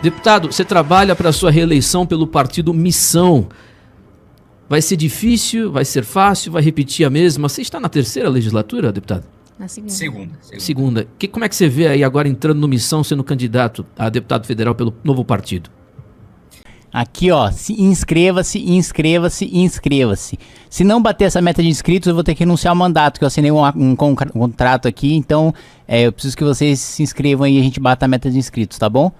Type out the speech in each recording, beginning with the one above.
Deputado, você trabalha para a sua reeleição pelo partido Missão. Vai ser difícil, vai ser fácil, vai repetir a mesma? Você está na terceira legislatura, deputado? Na segunda. Segunda. Como é que você vê aí agora entrando no Missão, sendo candidato a deputado federal pelo novo partido? Aqui, ó, inscreva-se. Se não bater essa meta de inscritos, eu vou ter que renunciar ao mandato, que eu assinei um contrato aqui, então eu preciso que vocês se inscrevam aí e a gente bata a meta de inscritos, tá bom?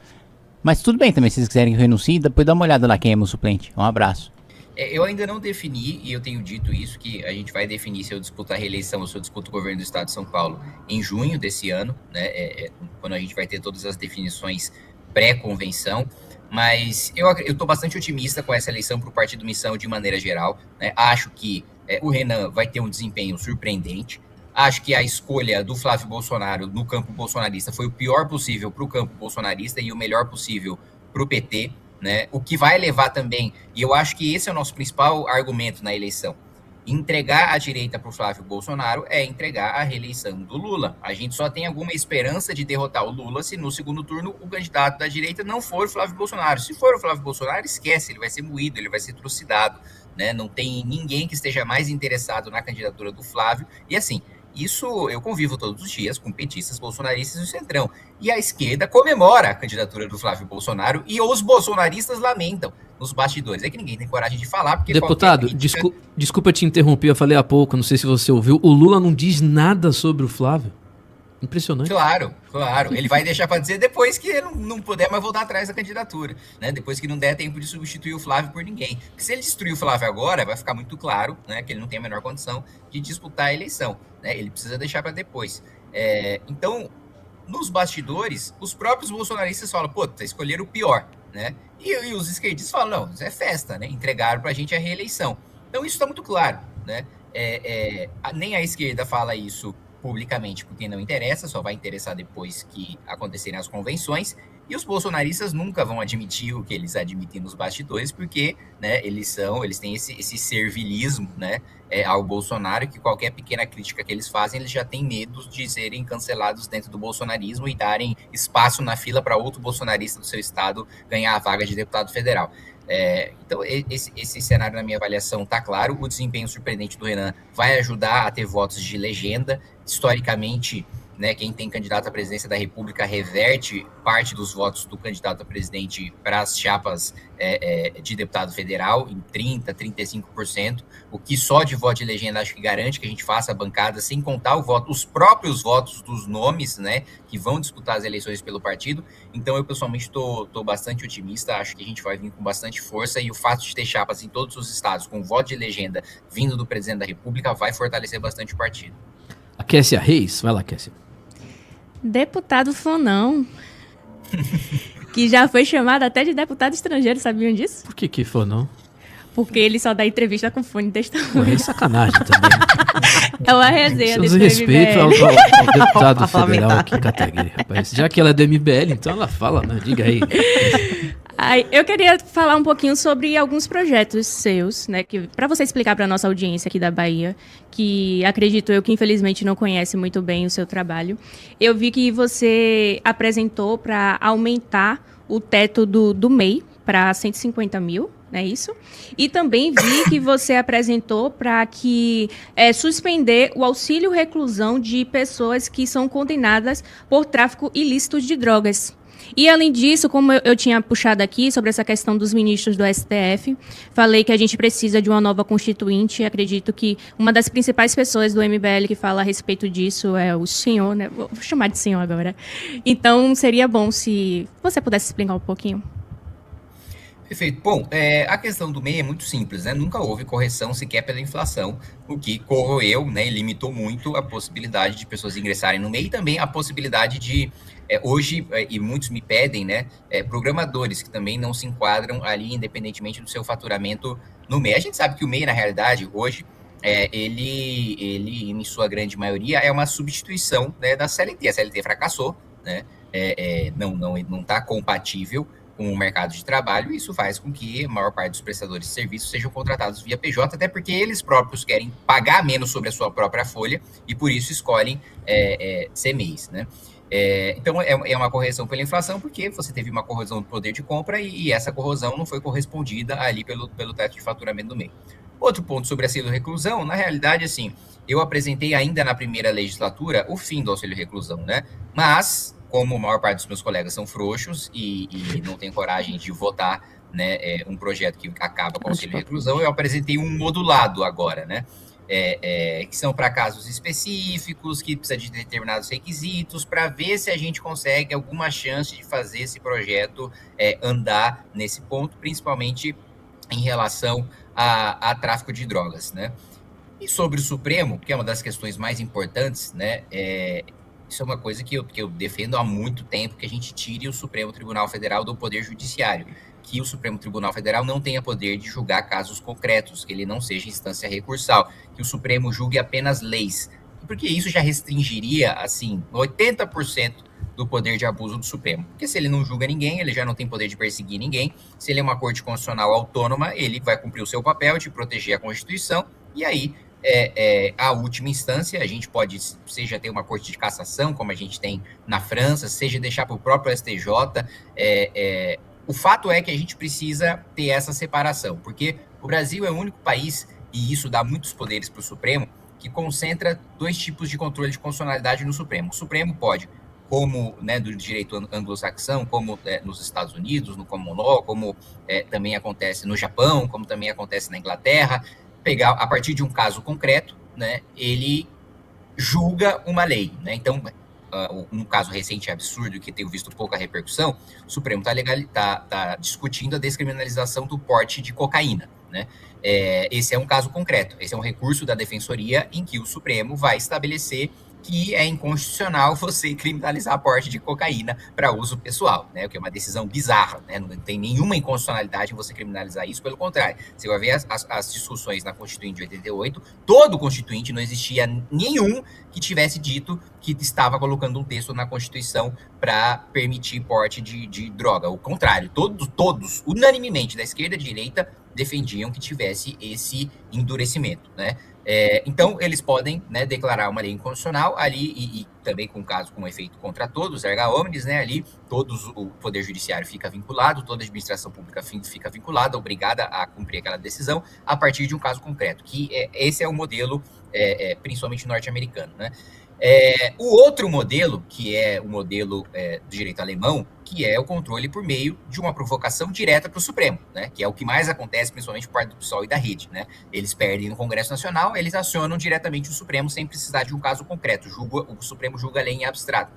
Mas tudo bem também, se vocês quiserem que eu renuncie, depois dá uma olhada lá quem é meu suplente. Um abraço. Eu ainda não defini, e eu tenho dito isso, que a gente vai definir se eu disputo a reeleição ou se eu disputo o governo do estado de São Paulo em junho desse ano, né, quando a gente vai ter todas as definições pré-convenção. Mas eu estou bastante otimista com essa eleição para o Partido Missão de maneira geral, né? Acho que o Renan vai ter um desempenho surpreendente. Acho que a escolha do Flávio Bolsonaro no campo bolsonarista foi o pior possível para o campo bolsonarista e o melhor possível para o PT, né? O que vai levar também, e eu acho que esse é o nosso principal argumento na eleição, entregar a direita para o Flávio Bolsonaro é entregar a reeleição do Lula. A gente só tem alguma esperança de derrotar o Lula se no segundo turno o candidato da direita não for o Flávio Bolsonaro. Se for o Flávio Bolsonaro, esquece, ele vai ser moído, ele vai ser trucidado, né? Não tem ninguém que esteja mais interessado na candidatura do Flávio. E assim, isso eu convivo todos os dias com petistas, bolsonaristas do Centrão. E a esquerda comemora a candidatura do Flávio Bolsonaro e os bolsonaristas lamentam nos bastidores. É que ninguém tem coragem de falar, porque... Deputado, desculpa te interromper, eu falei há pouco, não sei se você ouviu, o Lula não diz nada sobre o Flávio. Impressionante. Claro. Ele vai deixar para dizer depois que ele não puder mais voltar atrás da candidatura, né? Depois que não der tempo de substituir o Flávio por ninguém. Porque se ele destruir o Flávio agora, vai ficar muito claro, né, que ele não tem a menor condição de disputar a eleição, né? Ele precisa deixar para depois. Então, nos bastidores, os próprios bolsonaristas falam, escolheram o pior, né? E os esquerdistas falam, não, isso é festa, né? Entregaram para a gente a reeleição. Então, isso está muito claro, né? Nem a esquerda fala isso publicamente, porque não interessa, só vai interessar depois que acontecerem as convenções, e os bolsonaristas nunca vão admitir o que eles admitem nos bastidores, porque, né, eles têm esse servilismo, né, ao Bolsonaro, que qualquer pequena crítica que eles fazem, eles já têm medo de serem cancelados dentro do bolsonarismo e darem espaço na fila para outro bolsonarista do seu estado ganhar a vaga de deputado federal. Então, esse cenário, na minha avaliação, está claro. O desempenho surpreendente do Renan vai ajudar a ter votos de legenda. Historicamente, né, quem tem candidato à presidência da República reverte parte dos votos do candidato a presidente para as chapas de deputado federal em 30%, 35%, o que só de voto de legenda acho que garante que a gente faça a bancada, sem contar os próprios votos dos nomes, né, que vão disputar as eleições pelo partido. Então eu pessoalmente estou bastante otimista, acho que a gente vai vir com bastante força, e o fato de ter chapas em todos os estados com voto de legenda vindo do presidente da República vai fortalecer bastante o partido. A Kessia Reis, vai lá, Kessia. Deputado Fonão, que já foi chamado até de deputado estrangeiro, sabiam disso? Por que Fonão? Porque ele só dá entrevista com fone desse tamanho. É sacanagem também. É uma resenha desse respeito ao deputado federal aqui, Cataguiri, rapaz. Já que ela é do MBL, então ela fala, né? Diga aí. Eu queria falar um pouquinho sobre alguns projetos seus, né, para você explicar para a nossa audiência aqui da Bahia, que acredito eu que infelizmente não conhece muito bem o seu trabalho. Eu vi que você apresentou para aumentar o teto do MEI para 150 mil, não é isso? E também vi que você apresentou para que suspender o auxílio reclusão de pessoas que são condenadas por tráfico ilícito de drogas. E, além disso, como eu tinha puxado aqui sobre essa questão dos ministros do STF, falei que a gente precisa de uma nova constituinte. Acredito que uma das principais pessoas do MBL que fala a respeito disso é o senhor, né? Vou chamar de senhor agora. Então, seria bom se você pudesse explicar um pouquinho. Perfeito. Bom, a questão do MEI é muito simples, né? Nunca houve correção sequer pela inflação, o que corroeu, né, e limitou muito a possibilidade de pessoas ingressarem no MEI, e também a possibilidade de, hoje, e muitos me pedem, né, programadores que também não se enquadram ali, independentemente do seu faturamento no MEI. A gente sabe que o MEI, na realidade, hoje, ele, em sua grande maioria, é uma substituição, né, da CLT. A CLT fracassou, né? Não está compatível com o mercado de trabalho, e isso faz com que a maior parte dos prestadores de serviços sejam contratados via PJ, até porque eles próprios querem pagar menos sobre a sua própria folha e por isso escolhem ser MEIs, né? Então, é uma correção pela inflação, porque você teve uma corrosão do poder de compra e essa corrosão não foi correspondida ali pelo teto de faturamento do MEI. Outro ponto sobre auxílio reclusão, na realidade, assim, eu apresentei ainda na primeira legislatura o fim do auxílio reclusão, né? Mas, como a maior parte dos meus colegas são frouxos e não tem coragem de votar, né, um projeto que acaba com o auxílio reclusão, eu apresentei um modulado agora, né? Que são para casos específicos, que precisa de determinados requisitos, para ver se a gente consegue alguma chance de fazer esse projeto andar nesse ponto, principalmente em relação a tráfico de drogas, né? E sobre o Supremo, que é uma das questões mais importantes, né? Isso é uma coisa que eu defendo há muito tempo, que a gente tire o Supremo Tribunal Federal do Poder Judiciário, que o Supremo Tribunal Federal não tenha poder de julgar casos concretos, que ele não seja instância recursal, que o Supremo julgue apenas leis, porque isso já restringiria, assim, 80% do poder de abuso do Supremo. Porque se ele não julga ninguém, ele já não tem poder de perseguir ninguém. Se ele é uma corte constitucional autônoma, ele vai cumprir o seu papel de proteger a Constituição, e aí a última instância, a gente pode, seja ter uma corte de cassação, como a gente tem na França, seja deixar para o próprio STJ. O fato é que a gente precisa ter essa separação, porque o Brasil é o único país, e isso dá muitos poderes para o Supremo, que concentra dois tipos de controle de constitucionalidade no Supremo. O Supremo pode, como, né, do direito anglo-saxão, como nos Estados Unidos, no common law, como também acontece no Japão, como também acontece na Inglaterra, pegar a partir de um caso concreto, né, ele julga uma lei, né? Então, um caso recente e absurdo que tenho visto pouca repercussão, o Supremo está discutindo a descriminalização do porte de cocaína, né? Esse é um caso concreto, esse é um recurso da Defensoria em que o Supremo vai estabelecer que é inconstitucional você criminalizar porte de cocaína para uso pessoal, né? O que é uma decisão bizarra, né? Não tem nenhuma inconstitucionalidade em você criminalizar isso, pelo contrário. Você vai ver as discussões na Constituinte de 88, todo Constituinte, não existia nenhum que tivesse dito que estava colocando um texto na Constituição para permitir porte de droga. O contrário, todos, unanimemente, da esquerda à direita, defendiam que tivesse esse endurecimento, né? Então, eles podem, né, declarar uma lei inconstitucional ali e também com caso com efeito contra todos, erga omnes, né, ali o Poder Judiciário fica vinculado, toda a administração pública fica vinculada, obrigada a cumprir aquela decisão a partir de um caso concreto, que esse é o modelo, principalmente norte-americano, né? O outro modelo, que é o modelo do direito alemão, que é o controle por meio de uma provocação direta para o Supremo, né? Que é o que mais acontece, principalmente por parte do PSOL e da Rede, né? Eles perdem no Congresso Nacional, eles acionam diretamente o Supremo sem precisar de um caso concreto. O Supremo julga a lei em abstrato.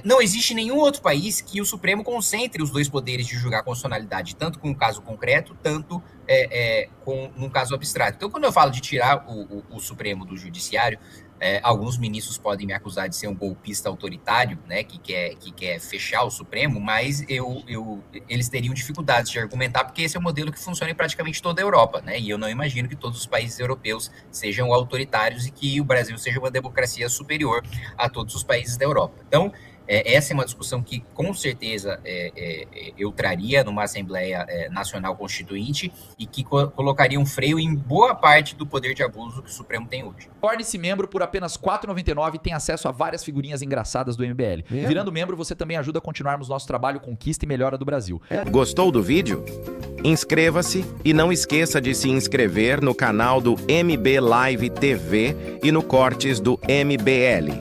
Não existe nenhum outro país que o Supremo concentre os dois poderes de julgar a constitucionalidade, tanto com um caso concreto, tanto com um caso abstrato. Então, quando eu falo de tirar o Supremo do Judiciário, alguns ministros podem me acusar de ser um golpista autoritário, né, que quer fechar o Supremo, mas eles teriam dificuldades de argumentar, porque esse é um modelo que funciona em praticamente toda a Europa, né, e eu não imagino que todos os países europeus sejam autoritários e que o Brasil seja uma democracia superior a todos os países da Europa. Então, essa é uma discussão que, com certeza, eu traria numa Assembleia Nacional Constituinte e que colocaria um freio em boa parte do poder de abuso que o Supremo tem hoje. Torne-se membro por apenas R$ 4,99 e tem acesso a várias figurinhas engraçadas do MBL. Virando membro, você também ajuda a continuarmos nosso trabalho Conquista e Melhora do Brasil. Gostou do vídeo? Inscreva-se e não esqueça de se inscrever no canal do MB Live TV e no Cortes do MBL.